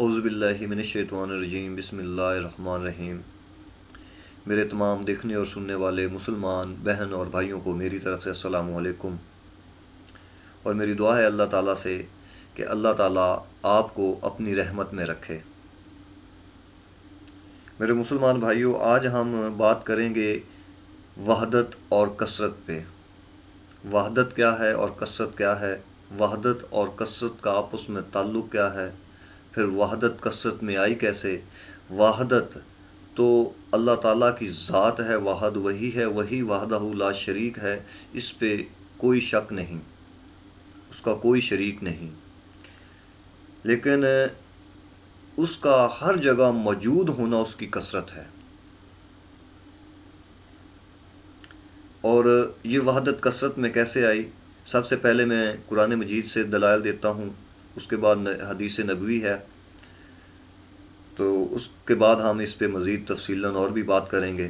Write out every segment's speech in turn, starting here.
اعوذ باللہ من الشیطان الرجیم، بسم اللہ الرحمن الرحیم۔ میرے تمام دیکھنے اور سننے والے مسلمان بہن اور بھائیوں کو میری طرف سے السلام علیکم، اور میری دعا ہے اللہ تعالیٰ سے کہ اللہ تعالیٰ آپ کو اپنی رحمت میں رکھے۔ میرے مسلمان بھائیوں، آج ہم بات کریں گے وحدت اور کثرت پہ۔ وحدت کیا ہے اور کثرت کیا ہے؟ وحدت اور کثرت کا آپس میں تعلق کیا ہے؟ پھر وحدت کثرت میں آئی کیسے؟ وحدت تو اللہ تعالیٰ کی ذات ہے، واحد وہی ہے، وہی وحدہ لا شریک ہے، اس پہ کوئی شک نہیں، اس کا کوئی شریک نہیں، لیکن اس کا ہر جگہ موجود ہونا اس کی کثرت ہے۔ اور یہ وحدت کثرت میں کیسے آئی؟ سب سے پہلے میں قرآن مجید سے دلائل دیتا ہوں، اس کے بعد حدیث نبوی ہے، تو اس کے بعد ہم اس پہ مزید تفصیلاً اور بھی بات کریں گے۔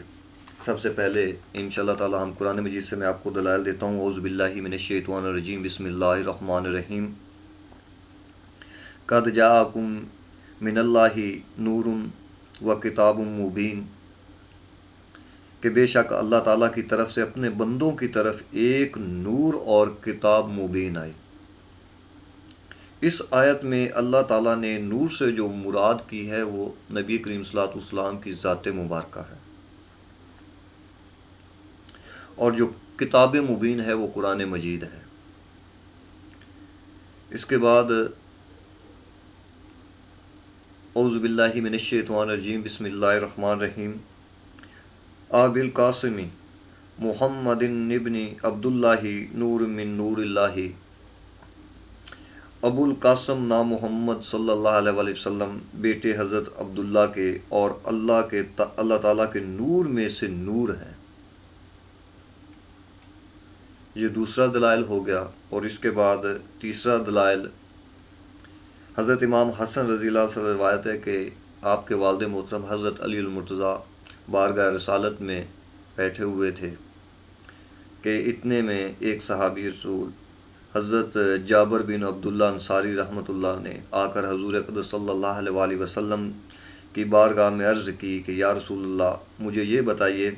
سب سے پہلے انشاءاللہ تعالی ہم قرآن مجید سے میں آپ کو دلائل دیتا ہوں۔ اعوذ باللہ من الشیطان الرجیم، بسم اللہ الرحمن الرحیم۔ قد جاءکم من اللہ نور و کتاب مبین، کہ بے شک اللہ تعالیٰ کی طرف سے اپنے بندوں کی طرف ایک نور اور کتاب مبین آئی۔ اس آیت میں اللہ تعالیٰ نے نور سے جو مراد کی ہے وہ نبی کریم صلی اللہ علیہ وسلم کی ذات مبارکہ ہے، اور جو کتاب مبین ہے وہ قرآن مجید ہے۔ اس کے بعد اعوذ باللہ من الشیطان الرجیم، بسم اللہ الرحمن الرحیم۔ آبی القاسم محمد ابن عبداللہ نور من نور اللہ، ابو القاسم نام محمد صلی اللہ علیہ وآلہ وسلم بیٹے حضرت عبداللہ کے اور اللہ تعالیٰ کے نور میں سے نور ہیں۔ یہ دوسرا دلائل ہو گیا۔ اور اس کے بعد تیسرا دلائل، حضرت امام حسن رضی اللہ عنہ سے روایت ہے کہ آپ کے والد محترم حضرت علی المرتضیٰ بارگاہ رسالت میں بیٹھے ہوئے تھے کہ اتنے میں ایک صحابی رسول حضرت جابر بن عبداللہ انصاری رحمۃ اللہ نے آ کر حضور اقدس صلی اللہ علیہ وآلہ وسلم کی بارگاہ میں عرض کی کہ یا رسول اللہ، مجھے یہ بتائیے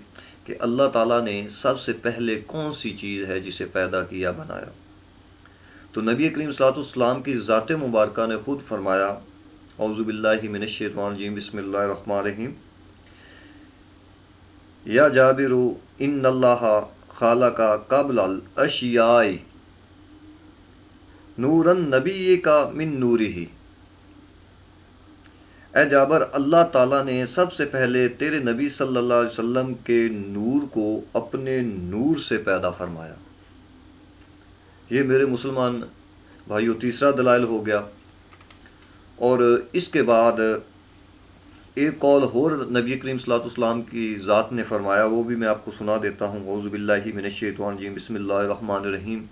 کہ اللہ تعالیٰ نے سب سے پہلے کون سی چیز ہے جسے پیدا کیا، بنایا؟ تو نبی کریم صلی اللہ علیہ وسلم کی ذات مبارکہ نے خود فرمایا، اعوذ باللہ من الشیطان الرجیم، بسم اللہ الرحمن الرحیم۔ یا جابر ان اللہ خالق قبل الاشیاء نورا نبی کا من نورہ، اے جابر، اللہ تعالیٰ نے سب سے پہلے تیرے نبی صلی اللہ علیہ وسلم کے نور کو اپنے نور سے پیدا فرمایا۔ یہ میرے مسلمان بھائیو تیسرا دلائل ہو گیا۔ اور اس کے بعد ایک قول اور نبی کریم صلی اللہ علیہ وسلم کی ذات نے فرمایا، وہ بھی میں آپ کو سنا دیتا ہوں۔ اعوذ باللہ من الشیطان الرجیم، بسم اللہ الرحمن الرحیم۔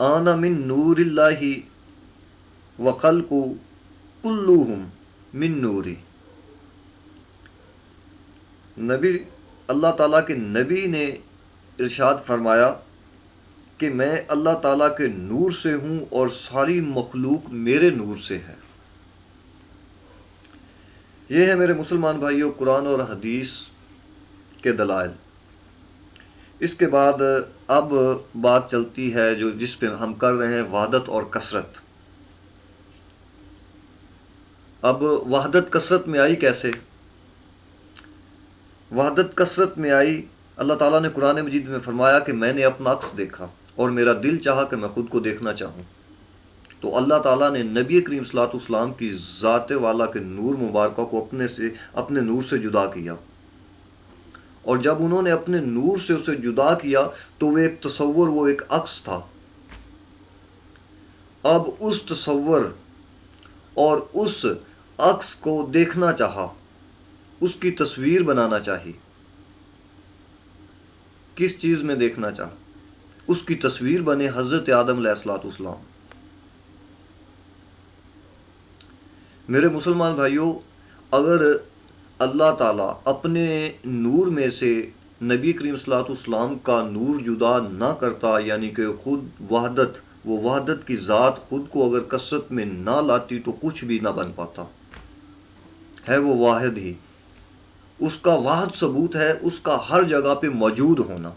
آنا من نور اللہ وخلق کلہم من نوری، نبی اللہ تعالیٰ کے نبی نے ارشاد فرمایا کہ میں اللہ تعالیٰ کے نور سے ہوں اور ساری مخلوق میرے نور سے ہے۔ یہ ہے میرے مسلمان بھائیوں قرآن اور حدیث کے دلائل۔ اس کے بعد اب بات چلتی ہے جس پہ ہم کر رہے ہیں، وحدت اور کثرت۔ اب وحدت کثرت میں آئی کیسے؟ وحدت کثرت میں آئی، اللہ تعالیٰ نے قرآن مجید میں فرمایا کہ میں نے اپنا عکس دیکھا اور میرا دل چاہا کہ میں خود کو دیکھنا چاہوں، تو اللہ تعالیٰ نے نبی کریم صلی اللہ علیہ وسلم کی ذات والا کے نور مبارکہ کو اپنے نور سے جدا کیا، اور جب انہوں نے اپنے نور سے اسے جدا کیا تو وہ ایک تصور، وہ ایک عکس تھا۔ اب اس تصور اور اس عکس کو دیکھنا چاہا، اس کی تصویر بنانا چاہی۔ کس چیز میں دیکھنا چاہا؟ اس کی تصویر بنے حضرت آدم علیہ السلام۔ میرے مسلمان بھائیوں، اگر اللہ تعالیٰ اپنے نور میں سے نبی کریم صلی اللہ علیہ وسلم کا نور جدا نہ کرتا، یعنی کہ خود وحدت وہ وحدت کی ذات خود کو اگر کثرت میں نہ لاتی تو کچھ بھی نہ بن پاتا. ہے وہ واحد ہی. اس کا واحد ثبوت ہے اس کا ہر جگہ پہ موجود ہونا.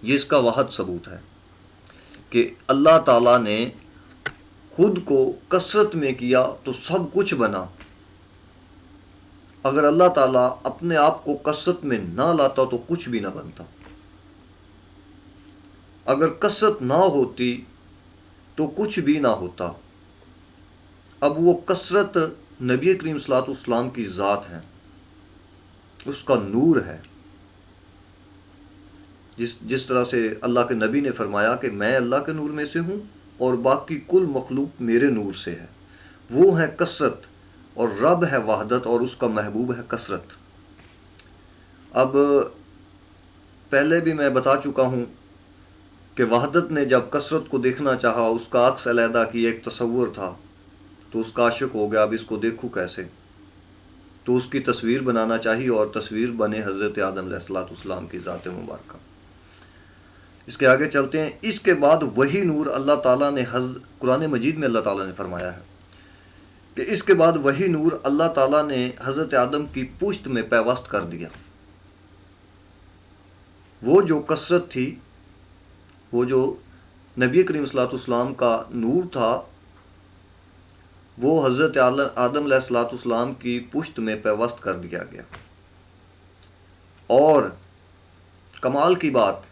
یہ اس کا واحد ثبوت ہے کہ اللہ تعالیٰ نے خود کو کثرت میں کیا تو سب کچھ بنا. اگر اللہ تعالیٰ اپنے آپ کو کثرت میں نہ لاتا تو کچھ بھی نہ بنتا. اگر کثرت نہ ہوتی تو کچھ بھی نہ ہوتا. اب وہ کثرت نبی کریم صلی اللہ علیہ وسلم کی ذات ہے, اس کا نور ہے. جس طرح سے اللہ کے نبی نے فرمایا کہ میں اللہ کے نور میں سے ہوں اور باقی کل مخلوق میرے نور سے ہے. وہ ہے کثرت اور رب ہے وحدت اور اس کا محبوب ہے کثرت. اب پہلے بھی میں بتا چکا ہوں کہ وحدت نے جب کثرت کو دیکھنا چاہا اس کا عکس علیحدہ کی ایک تصور تھا تو اس کا عاشق ہو گیا اب اس کو دیکھوں کیسے. تو اس کی تصویر بنانا چاہیے اور تصویر بنے حضرت آدم علیہ السلام کی ذات مبارکہ. اس کے آگے چلتے ہیں. اس کے بعد وہی نور اللہ تعالیٰ نے قرآن مجید میں اللہ تعالیٰ نے فرمایا ہے کہ اس کے بعد وہی نور اللہ تعالیٰ نے حضرت آدم کی پشت میں پیوست کر دیا. وہ جو کثرت تھی, وہ جو نبی کریم صلی اللہ علیہ وسلم کا نور تھا, وہ حضرت آدم علیہ السلام کی پشت میں پیوست کر دیا گیا. اور کمال کی بات,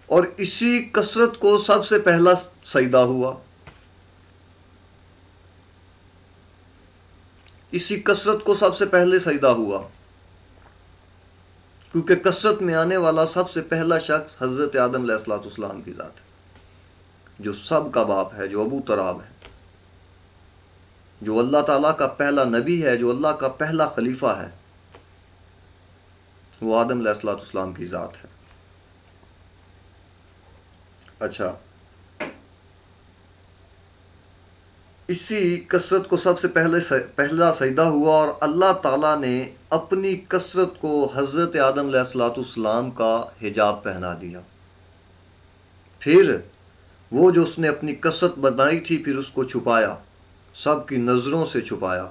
اور اسی کثرت کو سب سے پہلا سجدہ ہوا. اسی کثرت کو سب سے پہلے سجدہ ہوا کیونکہ کثرت میں آنے والا سب سے پہلا شخص حضرت آدم علیہ السلام کی ذات ہے, جو سب کا باپ ہے, جو ابو تراب ہے, جو اللہ تعالیٰ کا پہلا نبی ہے, جو اللہ کا پہلا خلیفہ ہے. وہ آدم علیہ السلام کی ذات ہے. اچھا, اسی کثرت کو سب سے پہلا سجدہ ہوا اور اللہ تعالیٰ نے اپنی کثرت کو حضرت آدم علیہ السلام کا حجاب پہنا دیا. پھر وہ جو اس نے اپنی کثرت بنائی تھی پھر اس کو چھپایا, سب کی نظروں سے چھپایا,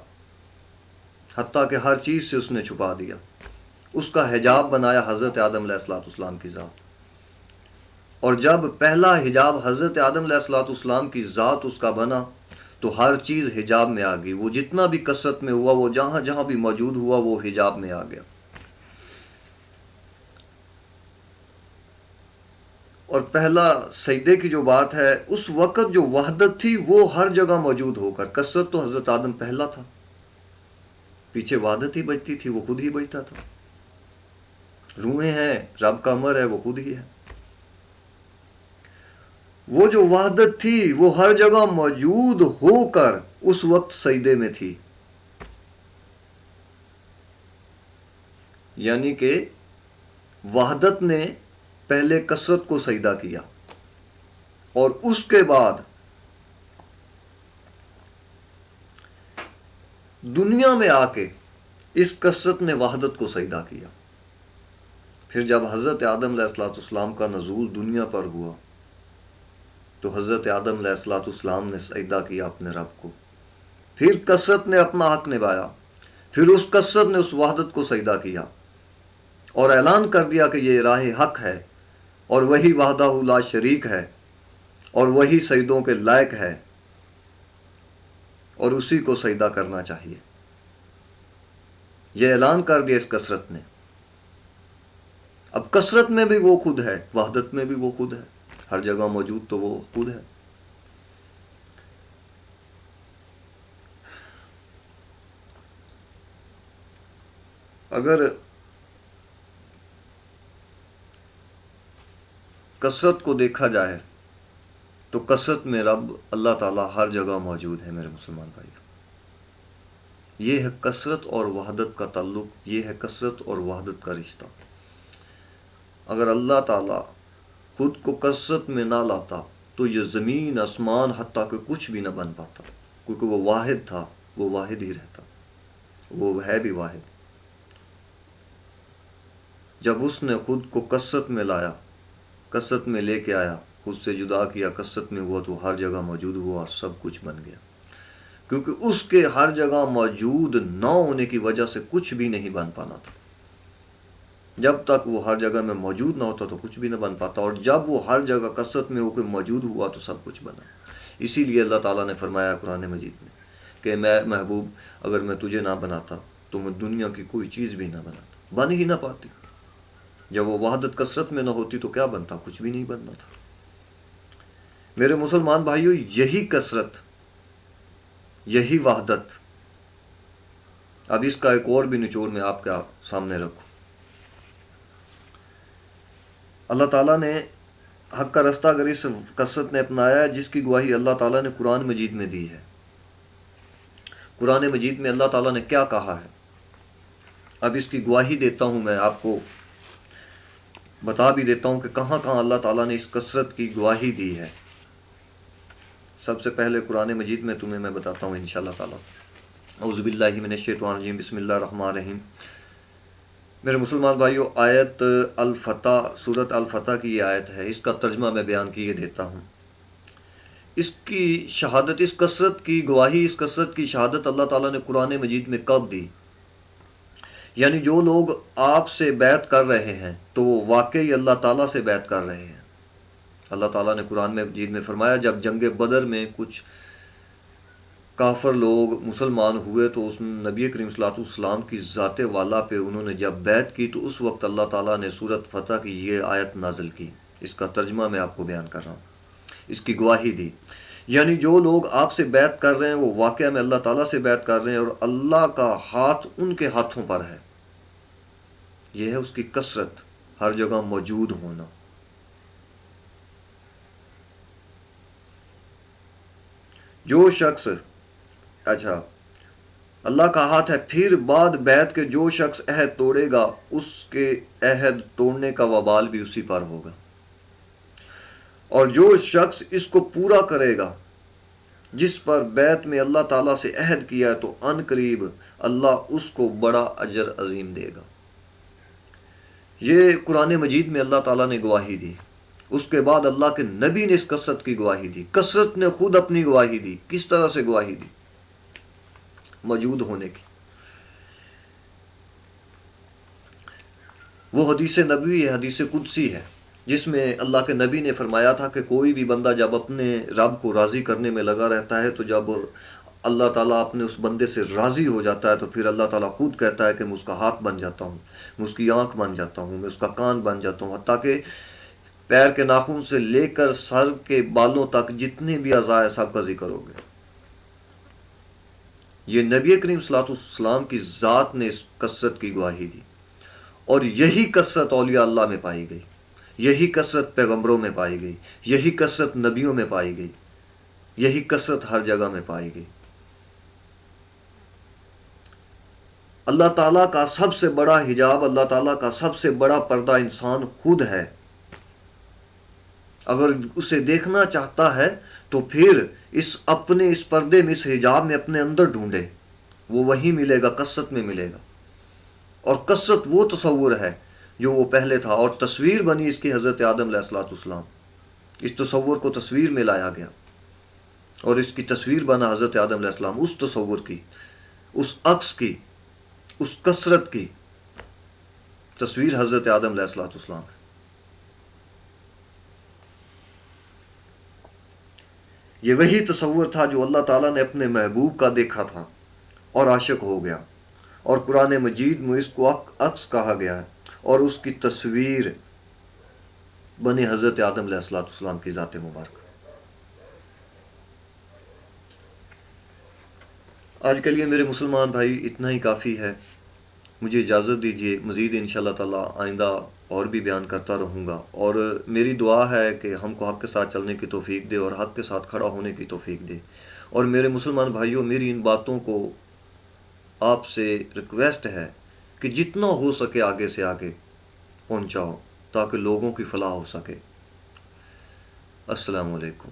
حتیٰ کہ ہر چیز سے اس نے چھپا دیا. اس کا حجاب بنایا حضرت آدم علیہ السلام کی ذات. اور جب پہلا حجاب حضرت آدم علیہ السلام کی ذات اس کا بنا تو ہر چیز حجاب میں آ گئی. وہ جتنا بھی کثرت میں ہوا, وہ جہاں جہاں بھی موجود ہوا, وہ حجاب میں آ گیا. اور پہلا سجدے کی جو بات ہے, اس وقت جو وحدت تھی وہ ہر جگہ موجود ہو کر, کثرت تو حضرت آدم پہلا تھا, پیچھے وحدت ہی بجتی تھی, وہ خود ہی بجتا تھا. روحیں ہیں, رب کا امر ہے, وہ خود ہی ہے. وہ جو وحدت تھی وہ ہر جگہ موجود ہو کر اس وقت سجدے میں تھی. یعنی کہ وحدت نے پہلے کثرت کو سجدہ کیا اور اس کے بعد دنیا میں آ کے اس کثرت نے وحدت کو سجدہ کیا. پھر جب حضرت آدم علیہ السلام کا نزول دنیا پر ہوا تو حضرت آدم علیہ السلام نے سجدہ کیا اپنے رب کو. پھر کثرت نے اپنا حق نبھایا, پھر اس کثرت نے اس وحدت کو سجدہ کیا اور اعلان کر دیا کہ یہ راہ حق ہے اور وہی وحدہ لا شریک ہے اور وہی سجدوں کے لائق ہے اور اسی کو سجدہ کرنا چاہیے. یہ اعلان کر دیا اس کثرت نے. اب کثرت میں بھی وہ خود ہے, وحدت میں بھی وہ خود ہے, ہر جگہ موجود تو وہ خود ہے. اگر کثرت کو دیکھا جائے تو کثرت میں رب اللہ تعالیٰ ہر جگہ موجود ہے. میرے مسلمان بھائی, یہ ہے کثرت اور وحدت کا تعلق, یہ ہے کثرت اور وحدت کا رشتہ. اگر اللہ تعالیٰ خود کو کثرت میں نہ لاتا تو یہ زمین آسمان حتیٰ کہ کچھ بھی نہ بن پاتا, کیونکہ وہ واحد تھا, وہ واحد ہی رہتا, وہ ہے بھی واحد. جب اس نے خود کو کثرت میں لایا کثرت میں لے کے آیا، خود سے جدا کیا، کثرت میں ہوا تو ہر جگہ موجود ہوا اور سب کچھ بن گیا، کیونکہ اس کے ہر جگہ موجود نہ ہونے کی وجہ سے کچھ بھی نہیں بن پانا تھا۔ جب تک وہ ہر جگہ میں موجود نہ ہوتا تو کچھ بھی نہ بن پاتا، اور جب وہ ہر جگہ کثرت میں ہو کے موجود ہوا تو سب کچھ بنا۔ اسی لیے اللہ تعالیٰ نے فرمایا قرآن مجید میں کہ میں محبوب اگر میں تجھے نہ بناتا تو میں دنیا کی کوئی چیز بھی نہ بناتا، بن ہی نہ پاتی۔ جب وہ وحدت کثرت میں نہ ہوتی تو کیا بنتا؟ کچھ بھی نہیں بننا تھا۔ میرے مسلمان بھائیوں، یہی کثرت، یہی وحدت، اب اس کا ایک اور بھی نچوڑ میں آپ کے سامنے رکھوں۔ اللہ تعالیٰ نے حق کا رستہ اگر اس کثرت نے اپنایا ہے، جس کی گواہی اللہ تعالیٰ نے قرآن مجید میں دی ہے۔ قرآن مجید میں اللہ تعالیٰ نے کیا کہا ہے، اب اس کی گواہی دیتا ہوں، میں آپ کو بتا بھی دیتا ہوں کہ کہاں کہاں اللہ تعالیٰ نے اس کثرت کی گواہی دی ہے۔ سب سے پہلے قرآن مجید میں تمہیں میں بتاتا ہوں انشاءاللہ تعالیٰ۔ اعوذ باللہ من الشیطان الرجیم، بسم اللہ الرحمن الرحیم۔ میرے مسلمان بھائیوں، آیت الفتح، سورۃ الفتح کی یہ آیت ہے، اس کا ترجمہ میں بیان کیے دیتا ہوں۔ اس کی شہادت، اس کثرت کی گواہی، اس کثرت کی شہادت اللہ تعالیٰ نے قرآن مجید میں کب دی؟ یعنی جو لوگ آپ سے بیعت کر رہے ہیں تو وہ واقعی اللہ تعالیٰ سے بیعت کر رہے ہیں۔ اللہ تعالیٰ نے قرآن مجید میں فرمایا جب جنگ بدر میں کچھ کافر لوگ مسلمان ہوئے تو اس نبی کریم صلی اللہ علیہ وسلم کی ذات والا پہ انہوں نے جب بیعت کی تو اس وقت اللہ تعالیٰ نے سورۃ فتح کی یہ آیت نازل کی۔ اس کا ترجمہ میں آپ کو بیان کر رہا ہوں، اس کی گواہی دی۔ یعنی جو لوگ آپ سے بیعت کر رہے ہیں وہ واقعہ میں اللہ تعالیٰ سے بیعت کر رہے ہیں، اور اللہ کا ہاتھ ان کے ہاتھوں پر ہے۔ یہ ہے اس کی کثرت، ہر جگہ موجود ہونا۔ جو شخص، اچھا، اللہ کا ہاتھ ہے، پھر بعد بیعت کے جو شخص عہد توڑے گا اس کے عہد توڑنے کا وبال بھی اسی پر ہوگا، اور جو شخص اس کو پورا کرے گا جس پر بیعت میں اللہ تعالیٰ سے عہد کیا ہے تو ان قریب اللہ اس کو بڑا اجر عظیم دے گا۔ یہ قرآن مجید میں اللہ تعالیٰ نے گواہی دی۔ اس کے بعد اللہ کے نبی نے اس کثرت کی گواہی دی۔ کثرت نے خود اپنی گواہی دی۔ کس طرح سے گواہی دی؟ موجود ہونے کی۔ وہ حدیث نبوی ہے، حدیث قدسی ہے، جس میں اللہ کے نبی نے فرمایا تھا کہ کوئی بھی بندہ جب اپنے رب کو راضی کرنے میں لگا رہتا ہے تو جب اللہ تعالیٰ اپنے اس بندے سے راضی ہو جاتا ہے تو پھر اللہ تعالیٰ خود کہتا ہے کہ میں اس کا ہاتھ بن جاتا ہوں، میں اس کی آنکھ بن جاتا ہوں، میں اس کا کان بن جاتا ہوں، حتیٰ کہ پیر کے ناخن سے لے کر سر کے بالوں تک جتنے بھی اعضاء ہیں سب کا ذکر ہو گیا۔ یہ نبی کریم صلی اللہ علیہ وسلم کی ذات نے اس کثرت کی گواہی دی، اور یہی کثرت اولیاء اللہ میں پائی گئی، یہی کثرت پیغمبروں میں پائی گئی، یہی کثرت نبیوں میں پائی گئی، یہی کثرت ہر جگہ میں پائی گئی۔ اللہ تعالیٰ کا سب سے بڑا حجاب، اللہ تعالیٰ کا سب سے بڑا پردہ انسان خود ہے۔ اگر اسے دیکھنا چاہتا ہے تو پھر اس پردے میں، اس حجاب میں اپنے اندر ڈھونڈے، وہ وہی ملے گا، کثرت میں ملے گا۔ اور کثرت وہ تصور ہے جو وہ پہلے تھا، اور تصویر بنی اس کی حضرت آدم علیہ السلام۔ اس تصور کو تصویر میں لایا گیا، اور اس کی تصویر بنا حضرت آدم علیہ السلام۔ اس تصور کی، اس عکس کی، اس کثرت کی تصویر حضرت آدم علیہ السلام ہے۔ یہ وہی تصور تھا جو اللہ تعالیٰ نے اپنے محبوب کا دیکھا تھا اور عاشق ہو گیا، اور قرآن مجید میں اس کو عکس کہا گیا ہے، اور اس کی تصویر بنے حضرت آدم علیہ السلام کی ذات مبارک۔ آج کے لیے میرے مسلمان بھائی اتنا ہی کافی ہے۔ مجھے اجازت دیجیے، مزید انشاءاللہ تعالی آئندہ اور بھی بیان کرتا رہوں گا، اور میری دعا ہے کہ ہم کو حق کے ساتھ چلنے کی توفیق دے اور حق کے ساتھ کھڑا ہونے کی توفیق دے۔ اور میرے مسلمان بھائیوں، میری ان باتوں کو آپ سے ریکویسٹ ہے کہ جتنا ہو سکے آگے سے آگے پہنچاؤ تاکہ لوگوں کی فلاح ہو سکے۔ السلام علیکم۔